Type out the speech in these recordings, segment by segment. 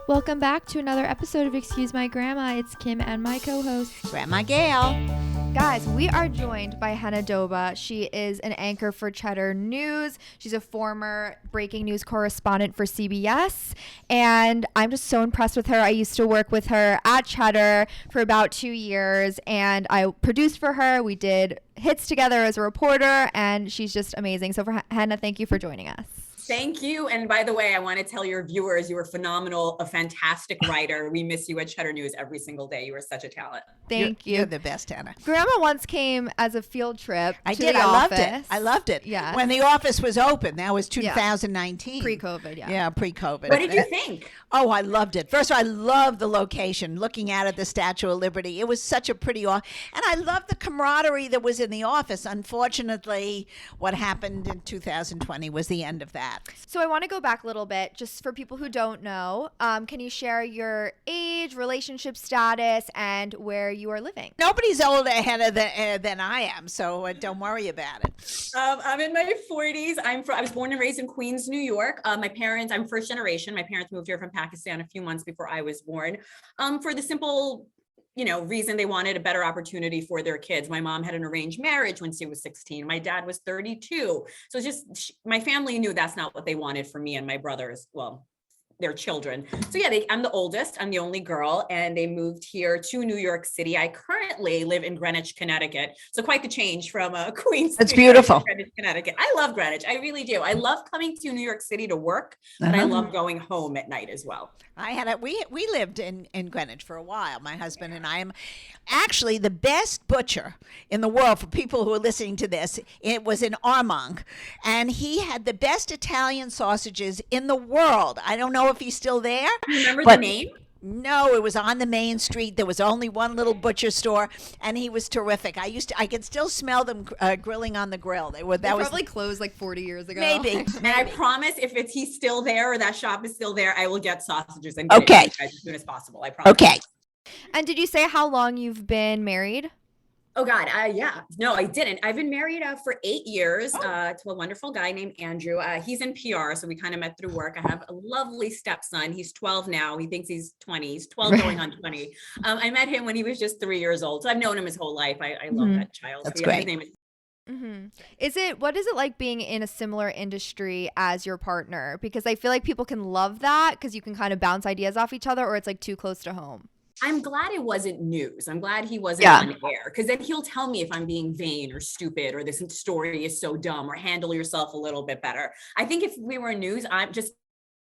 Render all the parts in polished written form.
Welcome back to another episode of Excuse My Grandma. It's Kim and my co-host, Grandma Gail. Guys, we are joined by Hena Doba. She is an anchor for Cheddar News. She's a former breaking news correspondent for CBS. And I'm just so impressed with her. I used to work with her at Cheddar for about 2 years. And I produced for her. We did hits together as a reporter. And she's just amazing. So for Hena, thank you for joining us. Thank you. And by the way, I want to tell your viewers, you were phenomenal, a fantastic writer. We miss you at Cheddar News every single day. You are such a talent. Thank you. You're the best, Hena. Grandma once came as a field trip. I to did. the I loved office. it. I loved it. Yeah. When the office was open, that was 2019. Pre-COVID, yeah. Yeah, pre-COVID. What did you think? Oh, I loved it. First of all, I loved the location, looking out at the Statue of Liberty. It was such a pretty office. And I loved the camaraderie that was in the office. Unfortunately, what happened in 2020 was the end of that. So I want to go back a little bit, just for people who don't know. Can you share your age, relationship status, and where you are living? Nobody's older than I am, so don't worry about it. I'm in my 40s. I was born and raised in Queens, New York. I'm first generation. My parents moved here from Pakistan a few months before I was born, for the simple reason they wanted a better opportunity for their kids. My mom had an arranged marriage when she was 16. My dad was 32. So it's just, my family knew that's not what they wanted for me and my brothers. Well, their children. So yeah, I'm the oldest, I'm the only girl, and they moved here to New York City. I currently live in Greenwich, Connecticut. So quite the change from Queens. It's beautiful. Greenwich, Connecticut. I love Greenwich. I really do. I love coming to New York City to work, but I love going home at night as well. We lived in Greenwich for a while, my husband and I. Am actually the best butcher in the world for people who are listening to this. It was in Armonk, and he had the best Italian sausages in the world. I don't know if he's still there. Remember the name? No, it was on the main street. There was only one little butcher store, and he was terrific. I could still smell them grilling on the grill. They Probably closed like 40 years ago. Maybe. And I promise, if he's still there or that shop is still there, I will get sausages and get it to you guys as soon as possible. I promise. Okay. And did you say how long you've been married? Oh God, yeah. No, I didn't. I've been married for 8 years to a wonderful guy named Andrew. He's in PR, so we kind of met through work. I have a lovely stepson. He's 12 now. He thinks he's 20. He's 12 going on 20. I met him when he was just 3 years old. So I've known him his whole life. I love that child. That's so, great. His name is What is it like being in a similar industry as your partner? Because I feel like people can love that because you can kind of bounce ideas off each other, or it's like too close to home. I'm glad it wasn't news. I'm glad he wasn't on air, because then he'll tell me if I'm being vain or stupid or this story is so dumb or handle yourself a little bit better. I think if we were news, I'm just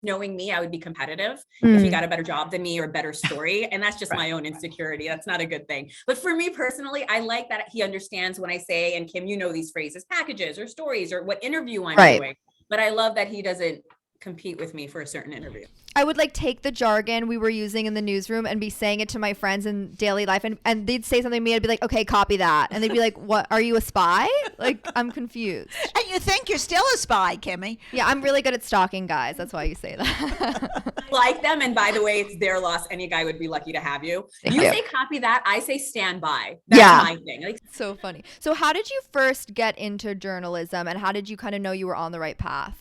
knowing me, I would be competitive if he got a better job than me or better story. And that's just my own insecurity. That's not a good thing. But for me personally, I like that he understands when I say, and Kim, these phrases, packages or stories or what interview I'm doing. But I love that he doesn't compete with me for a certain interview. I would take the jargon we were using in the newsroom and be saying it to my friends in daily life, and they'd say something to me, I'd be like, okay, copy that. And they'd be like, what, are you a spy? I'm confused. And you think you're still a spy, Kimmy. Yeah, I'm really good at stalking guys. That's why you say that. I like them. And by the way, it's their loss. Any guy would be lucky to have you. You say copy that. I say stand by. That's my thing. So funny. So how did you first get into journalism, and how did you kind of know you were on the right path?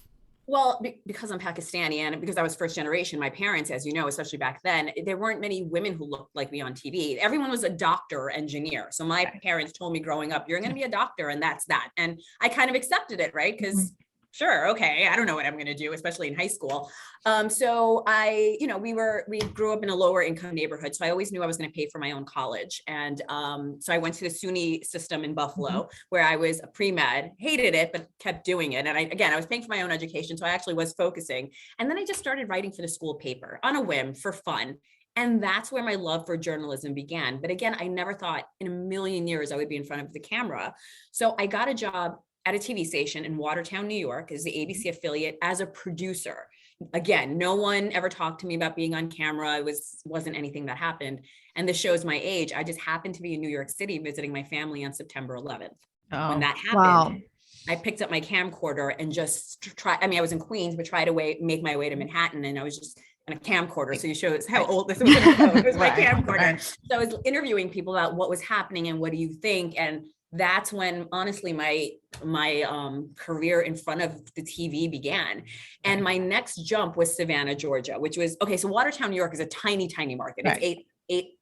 Well, because I'm Pakistani and because I was first generation, my parents, as you know, especially back then, there weren't many women who looked like me on TV. Everyone was a doctor or engineer. So my parents told me growing up, you're going to be a doctor, and that's that. And I kind of accepted it, right? Because sure, okay, I don't know what I'm going to do, especially in high school. So we grew up in a lower income neighborhood. So I always knew I was going to pay for my own college. And so I went to the SUNY system in Buffalo, where I was a pre-med, hated it, but kept doing it. And I was paying for my own education. So I actually was focusing. And then I just started writing for the school paper on a whim for fun. And that's where my love for journalism began. But again, I never thought in a million years I would be in front of the camera. So I got a job at a TV station in Watertown, New York, as the ABC affiliate as a producer. Again, no one ever talked to me about being on camera. It wasn't anything that happened. And this shows my age. I just happened to be in New York City visiting my family on September 11th. When that happened, I picked up my camcorder and just I was in Queens, but tried to make my way to Manhattan. And I was just on a camcorder. So you show us how old this was. It was my camcorder. So I was interviewing people about what was happening and what do you think? And that's when honestly my career in front of the TV began. And my next jump was Savannah, Georgia, which was, okay, so Watertown, New York is a tiny, tiny market. Right. It's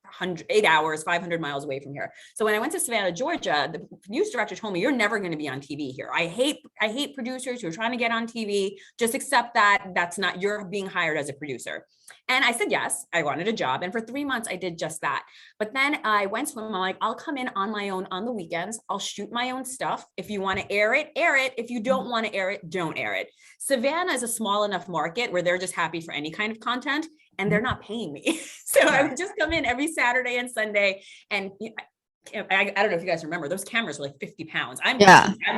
8 hours, 500 miles away from here. So when I went to Savannah, Georgia, the news director told me, you're never going to be on TV here. I hate producers who are trying to get on TV. Just accept that that's not, you're being hired as a producer. And I said, yes, I wanted a job. And for 3 months, I did just that. But then I went to him, I'm like, I'll come in on my own on the weekends. I'll shoot my own stuff. If you want to air it, air it. If you don't want to air it, don't air it. Savannah is a small enough market where they're just happy for any kind of content, and they're not paying me. So I would just come in every Saturday and Sunday. And I don't know if you guys remember, those cameras were like 50 pounds. I'm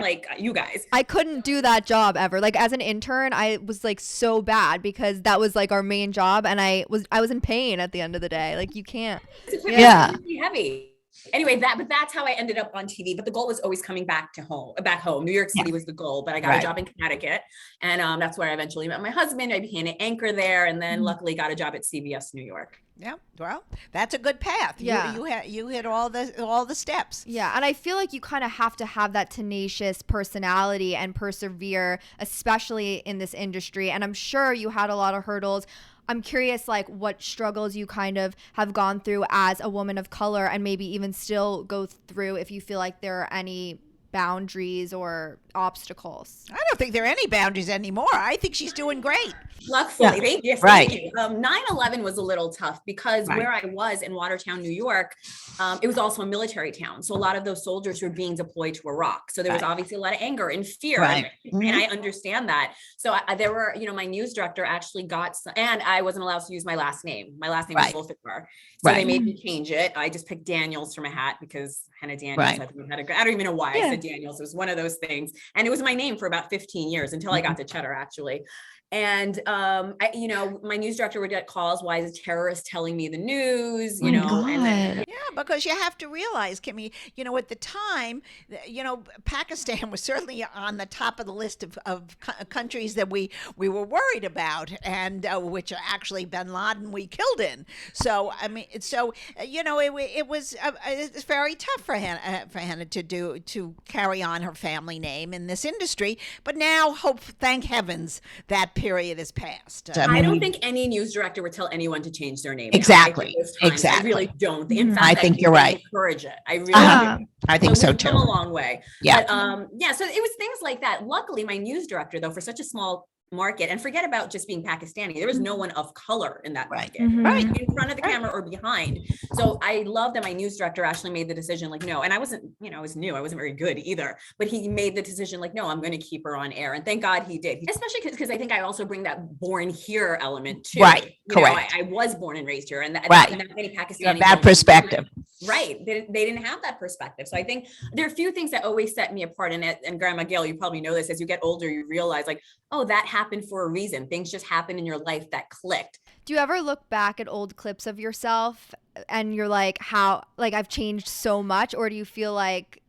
like, you guys. I couldn't do that job ever. Like as an intern, I was like so bad because that was like our main job, and I was in pain at the end of the day. Like you can't. Yeah. It's heavy. Anyway, but that's how I ended up on TV. But the goal was always coming back home. New York City was the goal, but I got a job in Connecticut, and that's where I eventually met my husband. I became an anchor there, and then luckily got a job at CBS New York. Yeah, well, that's a good path. Yeah, you hit all the steps. Yeah, and I feel like you kind of have to have that tenacious personality and persevere, especially in this industry. And I'm sure you had a lot of hurdles. I'm curious, like, what struggles you kind of have gone through as a woman of color, and maybe even still go through if you feel like there are any boundaries or obstacles. I don't think there are any boundaries anymore. I think she's doing great. Luckily, thank you. Thank you. 9/11 was a little tough because where I was in Watertown, New York, it was also a military town. So a lot of those soldiers were being deployed to Iraq. So there was obviously a lot of anger and fear. And I understand that. So there were, my news director actually and I wasn't allowed to use my last name. My last name was Wolfenbar. So they made me change it. I just picked Daniels from a hat because Hena Daniels. I don't even know why I said Daniels. It was one of those things. And it was my name for about 15 years until I got to Cheddar, actually. And, my news director would get calls. Why is a terrorist telling me the news? And then, because you have to realize, Kimmy, at the time, Pakistan was certainly on the top of the list of countries that we were worried about, and which actually bin Laden we killed in. So, I mean, it was it's very tough for Hena to carry on her family name in this industry. But now, thank heavens, that period is past. I don't think any news director would tell anyone to change their name. Exactly. I really don't. In fact, I think you're right. Encourage it. I really do. I think so too. Come a long way. Yeah. But, so it was things like that. Luckily, my news director, though, for such a small market, and forget about just being Pakistani, there was no one of color in that market, in front of the camera or behind. So I love that my news director actually made the decision, like, no, and I wasn't, I was new, I wasn't very good either, but he made the decision, like, no, I'm going to keep her on air. And thank God he did, especially because I think I also bring that born here element too. Right. Correct. I was born and raised here, and that many Pakistani that perspective. Right. They didn't have that perspective. So I think there are a few things that always set me apart. And Grandma Gail, you probably know this, as you get older, you realize, like, oh, that happened for a reason. Things just happen in your life that clicked. Do you ever look back at old clips of yourself and you're like, how, like, I've changed so much? Or do you feel like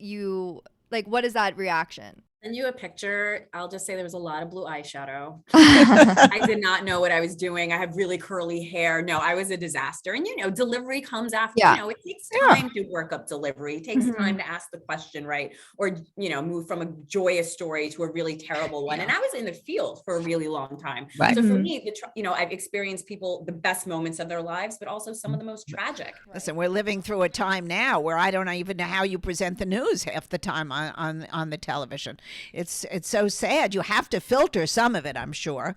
what is that reaction? Send you a picture. I'll just say there was a lot of blue eyeshadow. I did not know what I was doing. I have really curly hair. No, I was a disaster. And, delivery comes after, it takes time to work up delivery. It takes time to ask the question right. Or, move from a joyous story to a really terrible one. And I was in the field for a really long time. Right. So for me, I've experienced the best moments of their lives, but also some of the most tragic. Listen, we're living through a time now where I don't even know how you present the news half the time on the television. It's so sad. You have to filter some of it, I'm sure.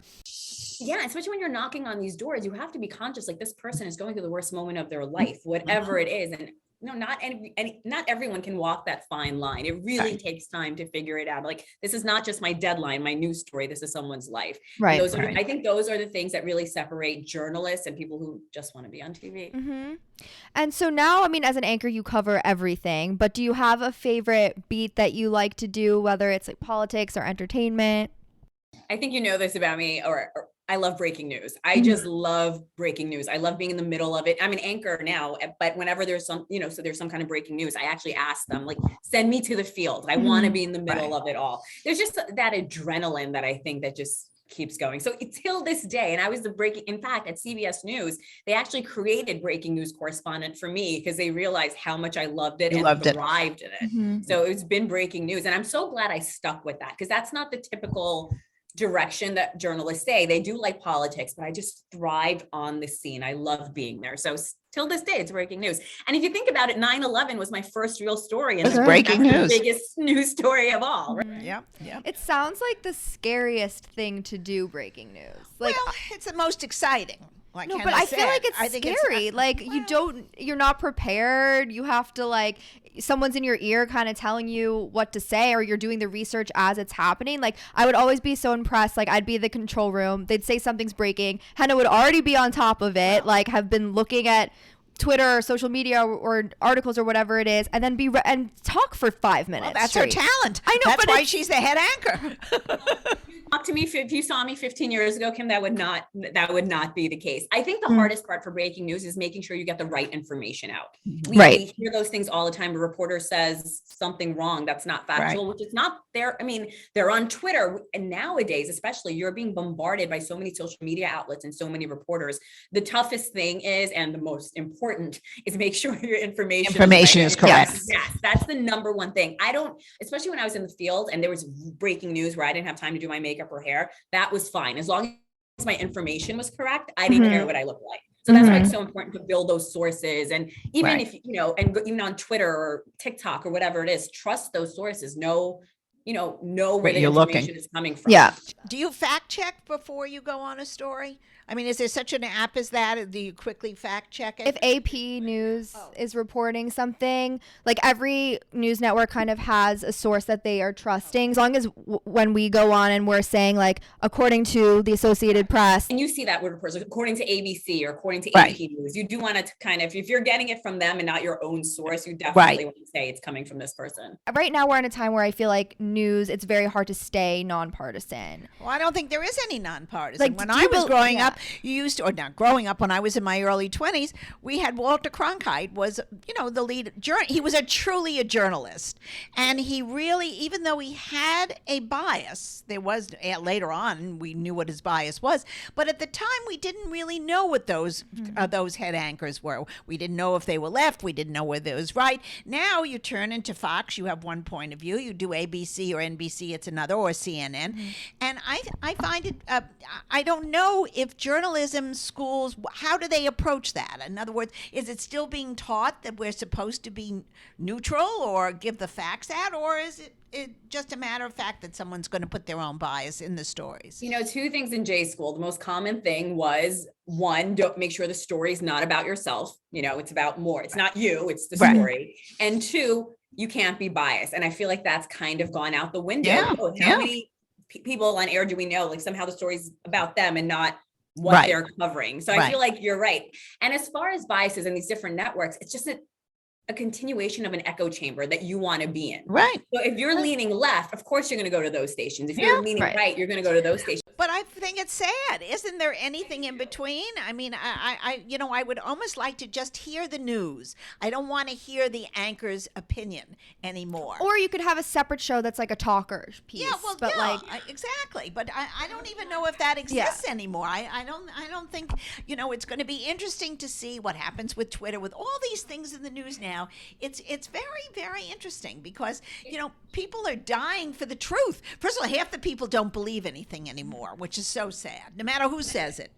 Yeah, especially when you're knocking on these doors, you have to be conscious, like, this person is going through the worst moment of their life, whatever it is. And not everyone can walk that fine line. It really takes time to figure it out. Like, this is not just my deadline, my news story. This is someone's life. Right. I think those are the things that really separate journalists and people who just want to be on TV. Mm-hmm. And so now, I mean, as an anchor, you cover everything, but do you have a favorite beat that you like to do, whether it's like politics or entertainment? I think you know this about me, or I love breaking news. I just love breaking news. I love being in the middle of it. I'm an anchor now, but whenever there's so there's some kind of breaking news, I actually ask them, like, send me to the field. I want to be in the middle of it all. There's just that adrenaline that I think that just keeps going. So till this day, and I was in fact, at CBS News, they actually created breaking news correspondent for me because they realized how much I loved it thrived in it. Mm-hmm. So it's been breaking news. And I'm so glad I stuck with that because that's not the typical direction that journalists say. They do like politics, but I just thrived on the scene. I love being there. So till this day, it's breaking news. And if you think about it, 9/11 was my first real story. And it's breaking news. The biggest news story of all. Right? Yeah. It sounds like the scariest thing to do, breaking news. Like, well, it's the most exciting. Like no, Hena but I said. feel like I it's think scary. You're not prepared. You have to someone's in your ear kind of telling you what to say, or you're doing the research as it's happening. Like, I would always be so impressed. Like, I'd be in the control room. They'd say something's breaking. Hena would already be on top of it. Like, have been looking at Twitter or social media or articles or whatever it is, and then and talk for 5 minutes. Well, that's straight. her talent. I know, that's but why she's the head anchor. Talk to me if you saw me 15 years ago, Kim, that would not be the case. I think the hardest part for breaking news is making sure you get the right information out. We hear those things all the time. A reporter says something wrong that's not factual, which is not there. I mean, they're on Twitter, and nowadays, especially, you're being bombarded by so many social media outlets and so many reporters. The toughest thing is, and the most important, is make sure your information is correct. Yes, that's the number one thing. Especially when I was in the field and there was breaking news where I didn't have time to do my makeup or hair, that was fine. As long as my information was correct, I didn't care what I looked like. So that's why it's so important to build those sources. And even if, and even on Twitter or TikTok or whatever it is, trust those sources. Know where the information is coming from. Yeah. Do you fact check before you go on a story? I mean, is there such an app as that? Do you quickly fact check it? If AP News is reporting something, like every news network kind of has a source that they are trusting. As long as when we go on and we're saying according to the Associated Press. And you see that with reports, according to ABC or according to AP News, you do want to kind of, if you're getting it from them and not your own source, you definitely want to say it's coming from this person. Right now we're in a time where I feel like news, it's very hard to stay nonpartisan. Well, I don't think there is any nonpartisan. When I was growing up, when I was in my early 20s, we had Walter Cronkite was, the lead he was truly a journalist. And he really, even though he had a bias, there was, later on, we knew what his bias was. But at the time, we didn't really know what those head anchors were. We didn't know if they were left. We didn't know whether it was right. Now you turn into Fox, you have one point of view. You do ABC or NBC, it's another, or CNN. And I find it, I don't know if journalism schools, how do they approach that? In other words, is it still being taught that we're supposed to be neutral or give the facts out, or is it just a matter of fact that someone's going to put their own bias in the stories? Two things in J school. The most common thing was, one, don't make sure the story's not about yourself. It's about more. It's not you, it's the story. And two, you can't be biased. And I feel like that's kind of gone out the window. How many people on air do we know? Like somehow the story's about them and not what they're covering. So I feel like you're right. And as far as biases in these different networks, it's just a continuation of an echo chamber that you want to be in. Right. So if you're leaning left, of course you're going to go to those stations. If you're leaning right, you're going to go to those stations. But I think it's sad. Isn't there anything in between? I mean, I would almost like to just hear the news. I don't want to hear the anchor's opinion anymore. Or you could have a separate show that's like a talker piece. Yeah, well, exactly. But I don't even know if that exists anymore. I don't think, it's going to be interesting to see what happens with Twitter, with all these things in the news now. It's very, very interesting because, people are dying for the truth. First of all, half the people don't believe anything anymore, which is so sad, no matter who says it.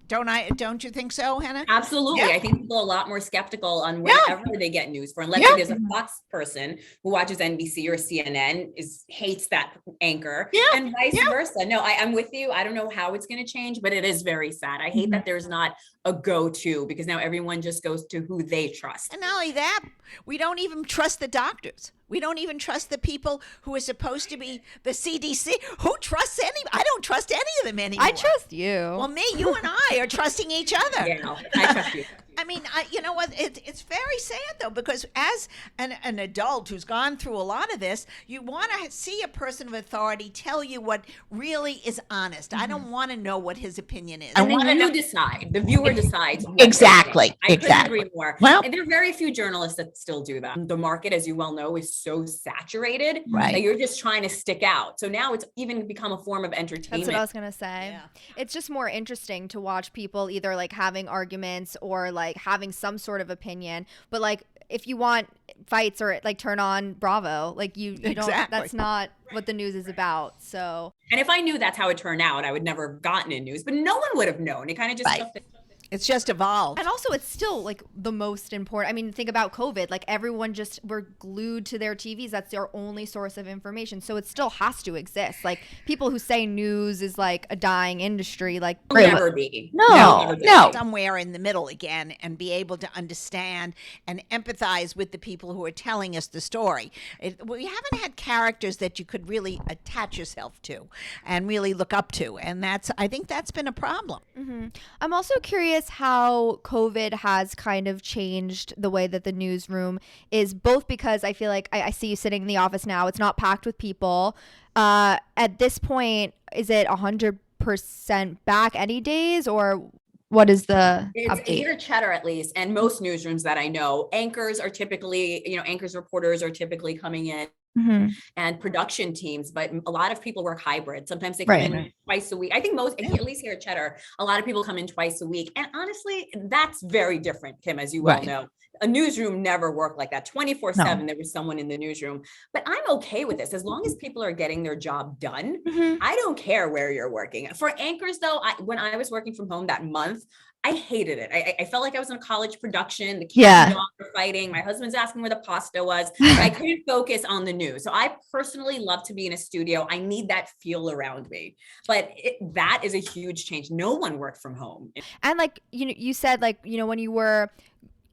Don't you think so, Hena? Absolutely. Yeah. I think people are a lot more skeptical on wherever they get news from. Unless there's a Fox person who watches NBC or CNN hates that anchor and vice versa. No, I'm with you. I don't know how it's going to change, but it is very sad. I hate that there's not a go-to because now everyone just goes to who they trust. And not only that, we don't even trust the doctors. We don't even trust the people who are supposed to be the CDC. Who trusts any? I don't trust any of them anymore. I trust you. Well, you and I are trusting each other. Yeah, I trust you. I mean, you know what? It's very sad though, because as an adult who's gone through a lot of this, you want to see a person of authority tell you what really is honest. I don't want to know what his opinion is. And then you decide. The viewer decides. Exactly. I couldn't agree more. Well, and there are very few journalists that still do that. The market, as you well know, is so saturated Right. that you're just trying to stick out. So now it's even become a form of entertainment. That's what I was gonna say. Yeah. It's just more interesting to watch people either like having arguments or like having some sort of opinion. But like if you want fights or like turn on Bravo, like you don't. Exactly. That's not what the news is about. So. And if I knew that's how it turned out, I would never have gotten in news. But no one would have known. It kind of just Right. It's just evolved. And also it's still like the most important. I mean, think about COVID. Like everyone just were glued to their TVs. That's their only source of information. So it still has to exist. Like people who say news is like a dying industry, like It'll never be. No. It'll never be. Somewhere in the middle again, and be able to understand and empathize with the people who are telling us the story. We haven't had characters that you could really attach yourself to and really look up to. And I think that's been a problem. Mm-hmm. I'm also curious how COVID has kind of changed the way that the newsroom is, both because I feel like I see you sitting in the office now. It's not packed with people. At this point, is it 100% back any days, or what is the It's update? here cheddar at least, and most newsrooms that I know, anchors, reporters are typically coming in. Mm-hmm. And production teams, but a lot of people work hybrid. Sometimes they come in twice a week. I think at least here at Cheddar, a lot of people come in twice a week. And honestly, that's very different, Kim, as you well know. A newsroom never worked like that. 24/7, there was someone in the newsroom. But I'm okay with this. As long as people are getting their job done, I don't care where you're working. For anchors, though, when I was working from home that month, I hated it. I felt like I was in a college production. The kids and dogs were fighting. My husband's asking where the pasta was. I couldn't focus on the news. So I personally love to be in a studio. I need that feel around me. But that is a huge change. No one worked from home. And like, you said, like, when you were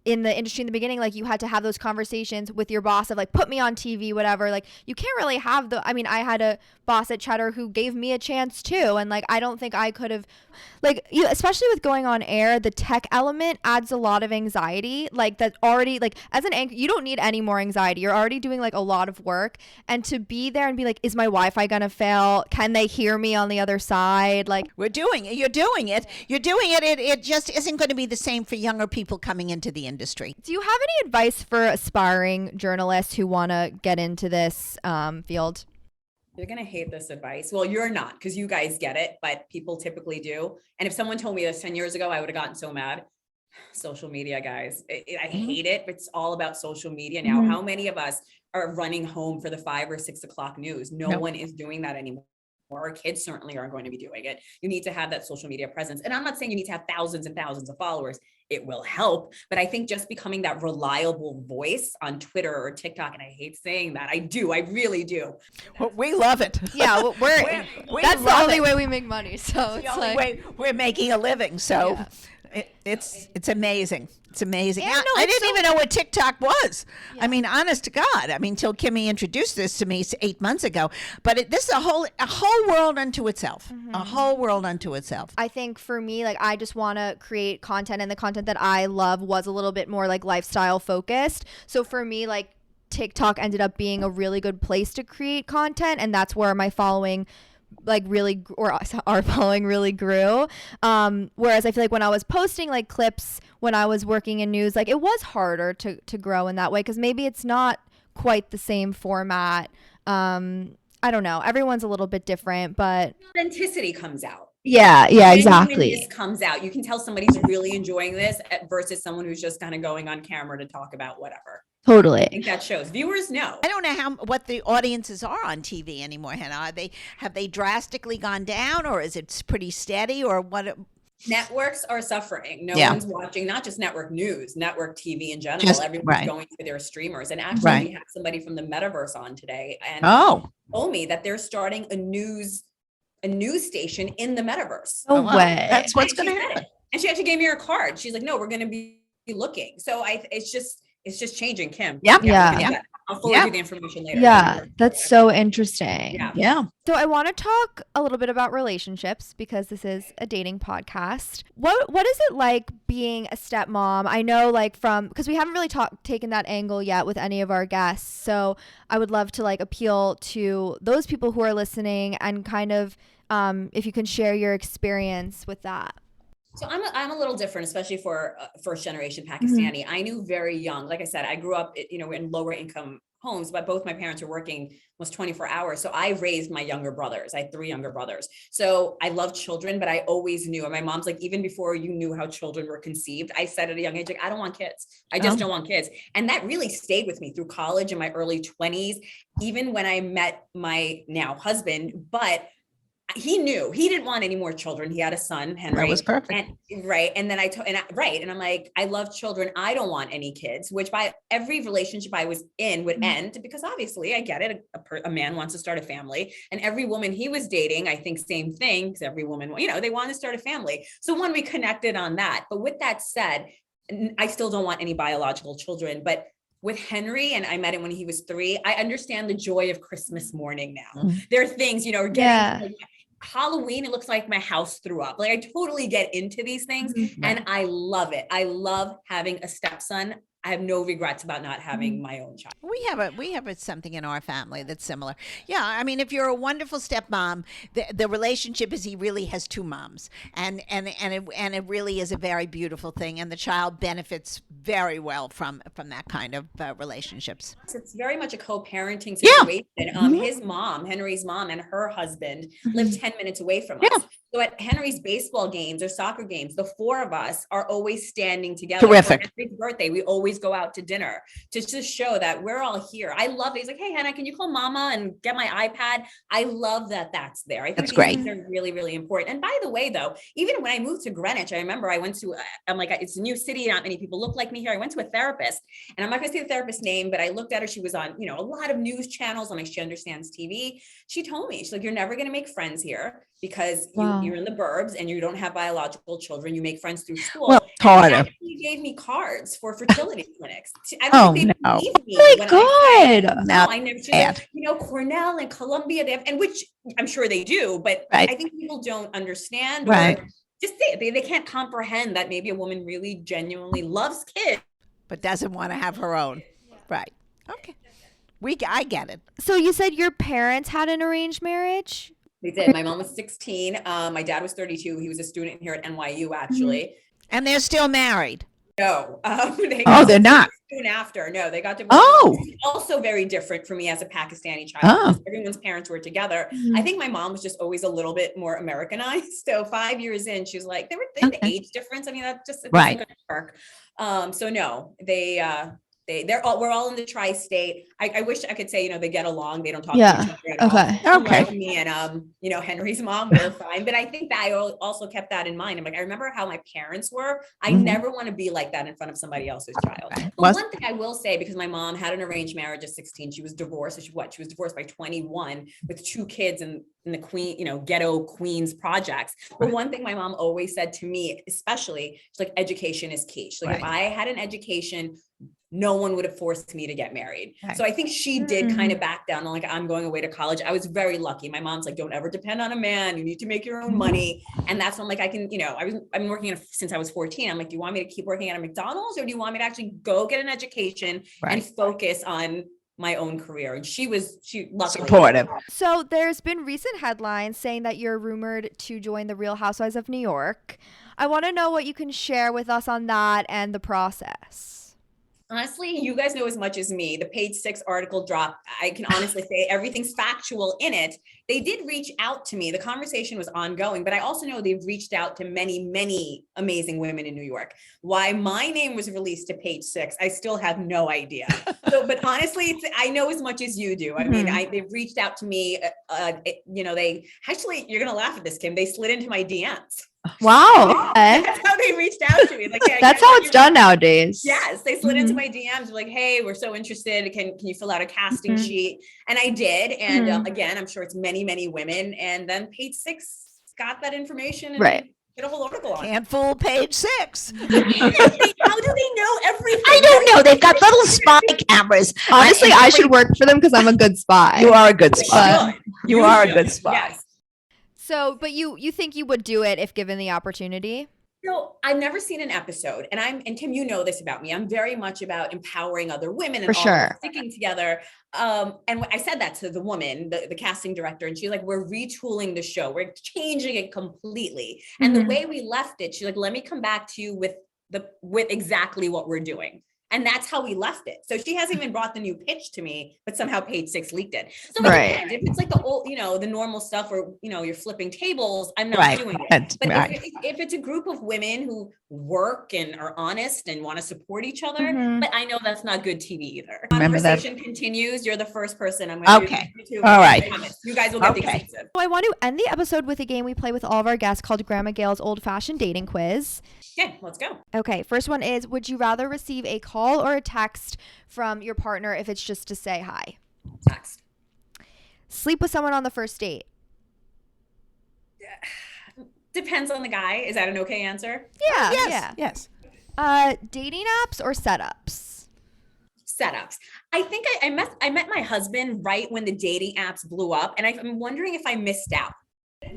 in the industry in the beginning, like you had to have those conversations with your boss of like, put me on TV, whatever. Like you can't really have I had a boss at Cheddar who gave me a chance too. And like, I don't think I could have, like, especially with going on air, the tech element adds a lot of anxiety. Like that already, like as an anchor, you don't need any more anxiety. You're already doing like a lot of work, and to be there and be like, is my Wi-Fi gonna fail? Can they hear me on the other side? Like you're doing it. It just isn't going to be the same for younger people coming into the industry. Do you have any advice for aspiring journalists who want to get into this field? You're going to hate this advice. Well, you're not, because you guys get it, but people typically do. And if someone told me this 10 years ago, I would have gotten so mad. Social media, guys. I hate it. It's all about social media now. How many of us are running home for the 5 or 6 o'clock news? No one is doing that anymore. Our kids certainly aren't going to be doing it. You need to have that social media presence. And I'm not saying you need to have thousands and thousands of followers. It will help. But I think just becoming that reliable voice on Twitter or TikTok, and I hate saying that. I really do. Well, we love it. Yeah, that's the only way we make money. So it's the only way we're making a living. So it's amazing. It's amazing. I didn't even know what TikTok was. Yeah. I mean, honest to God. I mean, till Kimmy introduced this to me 8 months ago. But this is a whole world unto itself. A whole world unto itself. I think for me, like, I just want to create content, and the content that I love was a little bit more like lifestyle focused. So for me, like, TikTok ended up being a really good place to create content, and that's where my following our following really grew. Whereas I feel like when I was posting like clips when I was working in news, like it was harder to grow in that way, because maybe it's not quite the same format. I don't know. Everyone's a little bit different, but authenticity comes out. Yeah, exactly. This comes out. You can tell somebody's really enjoying this versus someone who's just kind of going on camera to talk about whatever. Totally. I think that shows. Viewers know. I don't know what the audiences are on TV anymore, Hena. Have they drastically gone down, or is it pretty steady, or what? Networks are suffering. No one's watching, not just network news, network TV in general. Everyone's going to their streamers. And actually, we have somebody from the metaverse on today, and told me that they're starting a news station in the metaverse. No way. That's what's going to happen. And she actually gave me her card. She's like, no, we're going to be looking. So it's just changing, Kim. Yeah. I'll forward you the information later. Yeah, that's so interesting. Yeah. So I want to talk a little bit about relationships because this is a dating podcast. What is it like being a stepmom? I know because we haven't really taken that angle yet with any of our guests. So I would love to appeal to those people who are listening and kind of if you can share your experience with that. So I'm a little different, especially for first generation Pakistani. Mm-hmm. I knew very young, like I said, I grew up, in lower income homes, but both my parents were working almost 24 hours. So I raised my younger brothers. I had 3 younger brothers. So I love children, but I always knew, and my mom's like, even before you knew how children were conceived, I said at a young age, I don't want kids. I just don't want kids. And that really stayed with me through college in my early 20s, even when I met my now husband, but he knew he didn't want any more children. He had a son, Henry. That was perfect. And then and I'm like, I love children. I don't want any kids, which by every relationship I was in would end, because obviously I get it. A man wants to start a family, and every woman he was dating, I think same thing, because every woman, they want to start a family. So we connected on that. But with that said, I still don't want any biological children, but with Henry, and I met him when he was 3, I understand the joy of Christmas morning now. Mm-hmm. There are things, getting Halloween, it looks like my house threw up. I totally get into these things, and I love it. I love having a stepson. I have no regrets about not having my own child. We have something in our family that's similar. Yeah, I mean, if you're a wonderful stepmom, the relationship is he really has 2 moms, and it really is a very beautiful thing, and the child benefits very well from that kind of relationships. It's very much a co-parenting situation. Yeah. His mom, Henry's mom, and her husband live 10 minutes away from us. So at Henry's baseball games or soccer games, the 4 of us are always standing together. Terrific. For Henry's birthday, we always go out to dinner to just show that we're all here. I love it. He's like, hey, Hena, can you call mama and get my iPad? I love that that's there. I think that's great. Things are really, really important. And by the way, though, even when I moved to Greenwich, I remember I went to, I'm like, it's a new city. Not many people look like me here. I went to a therapist, and I'm not going to say the therapist's name, but I looked at her. She was on, a lot of news channels. I'm like, she understands TV. She told me, she's like, you're never going to make friends here because you're in the burbs and you don't have biological children. You make friends through school. Well, harder. She gave me cards for fertility clinics. I don't think they believe me. Oh my God. I never. She's like, Cornell and Columbia, they have, and which I'm sure they do, but I think people don't understand. Or just they can't comprehend that maybe a woman really genuinely loves kids, but doesn't want to have her own. Right. Okay. I get it. So you said your parents had an arranged marriage? They did. My mom was 16. My dad was 32. He was a student here at NYU, actually. And they're still married? No. They're not. Soon after. No, they got divorced. Oh. Also very different for me as a Pakistani child. Everyone's parents were together. I think my mom was just always a little bit more Americanized. So 5 years in, she's like, they were the age difference. I mean, that just doesn't work. So no, we're all in the tri-state. I wish I could say, they get along. They don't talk to each other at all. Like me and, Henry's mom, we're fine. But I think that I also kept that in mind. I'm like, I remember how my parents were. I never want to be like that in front of somebody else's child. But one thing I will say, because my mom had an arranged marriage at 16, she was divorced. She was divorced by 21 with 2 kids in the ghetto Queens projects. But one thing my mom always said to me, especially, she's like, education is key. She's like, if I had an education, no one would have forced me to get married. So I think she did kind of back down on like, I'm going away to college. I was very lucky. My mom's like, don't ever depend on a man. You need to make your own money. And that's when like, I've been working since I was 14. I'm like, do you want me to keep working at a McDonald's, or do you want me to actually go get an education and focus on my own career? And she luckily supportive. So there's been recent headlines saying that you're rumored to join the Real Housewives of New York. I want to know what you can share with us on that and the process. Honestly, you guys know as much as me. The Page 6 article dropped. I can honestly say everything's factual in it. They did reach out to me. The conversation was ongoing, but I also know they've reached out to many, many amazing women in New York. Why my name was released to Page 6, I still have no idea. But honestly, I know as much as you do. I mean, they've reached out to me. They actually, you're going to laugh at this, Kim. They slid into my DMs. Wow. That's how they reached out to me. Like, hey, that's how it's done nowadays. Yes. They slid into my DMs like, hey, we're so interested. Can you fill out a casting sheet? And I did. And again, I'm sure it's many, many women. And then Page 6 got that information and did a whole article on it. Can't fool Page 6. How do they know everything? I don't know. they've got little spy cameras. Honestly, I should work for them because I'm a good spy. You are a good spy. You are a good spy. Yes. So, but you think you would do it if given the opportunity? So I've never seen an episode, and Kim, you know this about me. I'm very much about empowering other women and For all of us sure. sticking together. And I said that to the woman, the casting director, and she's like, "We're retooling the show. We're changing it completely." And the way we left it, she's like, "Let me come back to you with exactly what we're doing." And that's how we left it. So she hasn't even brought the new pitch to me, but somehow Page Six leaked it. So Right. it depends. If it's like the old, the normal stuff where, you're flipping tables, I'm not doing it. But if it's a group of women who work and are honest and want to support each other, but I know that's not good TV either. Remember that. Conversation continues. You're the first person I'm going to Okay. do. All right. You guys will get the Okay. exclusive. So I want to end the episode with a game we play with all of our guests called Grandma Gail's Old Fashioned Dating Quiz. Okay, let's go. Okay, first one is, would you rather receive a call or a text from your partner if it's just to say hi? Text. Sleep with someone on the first date? Depends on the guy. Is that an okay answer? Yeah. Yes. Yeah. Yes. Dating apps or setups? Setups. I think I met my husband right when the dating apps blew up, and I'm wondering if I missed out.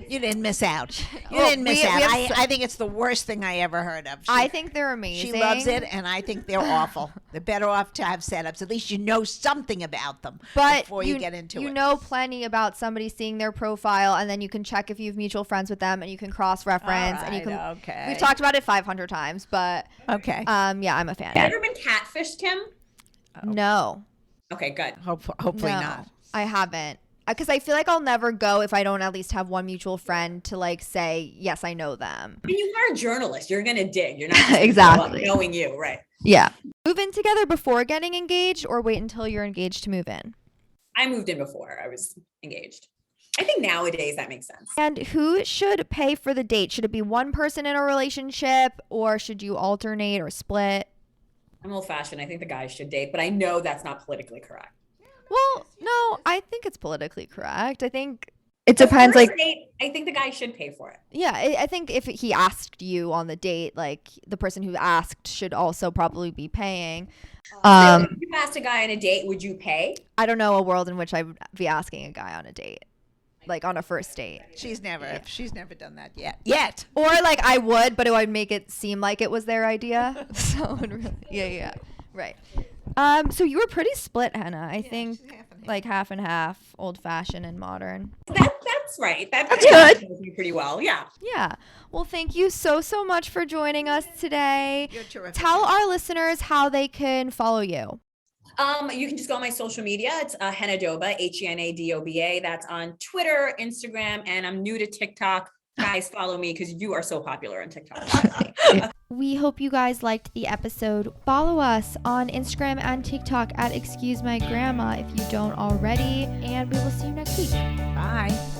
You didn't miss out. You Well, didn't miss we out. have I think it's the worst thing I ever heard of. I think they're amazing. She loves it, and I think they're awful. They're better off to have setups. At least you know something about them before you get into it. You know plenty about somebody seeing their profile, and then you can check if you have mutual friends with them, and you can cross-reference, and you can. Okay. We've talked about it 500 times, but Okay. yeah, I'm a fan. Have you ever been catfished, Kim? No, Okay, good. Hopefully no, not. I haven't. Because I feel like I'll never go if I don't at least have one mutual friend to like say, yes, I know them. And you are a journalist. You're gonna dig. You're not just gonna Exactly. grow up knowing you, right? Yeah. Move in together before getting engaged or wait until you're engaged to move in? I moved in before I was engaged. I think nowadays that makes sense. And who should pay for the date? Should it be one person in a relationship or should you alternate or split? I'm old fashioned. I think the guys should date, but I know that's not politically correct. Well, no, I think it's politically correct. I think it depends. First Like, date, I think the guy should pay for it. yeah, I think if he asked you on the date, like the person who asked should also probably be paying. If you asked a guy on a date, would you pay? I don't know a world in which I would be asking a guy on a date, like on a first date. She's never done that yet. Or like I would, but it would make it seem like it was their idea. So it would really, yeah, right. So you were pretty split, Hena. I think she's half and half. like half and half, old fashioned and modern. That's right. That's good. Knows me pretty well. Yeah. Yeah. Well, thank you so much for joining us today. You're terrific. Tell our listeners how they can follow you. You can just go on my social media. It's Hena Doba, HENADOBA. That's on Twitter, Instagram, and I'm new to TikTok. Guys, follow me because you are so popular on TikTok. We hope you guys liked the episode. Follow us on Instagram and TikTok at Excuse My Grandma if you don't already. And we will see you next week. Bye.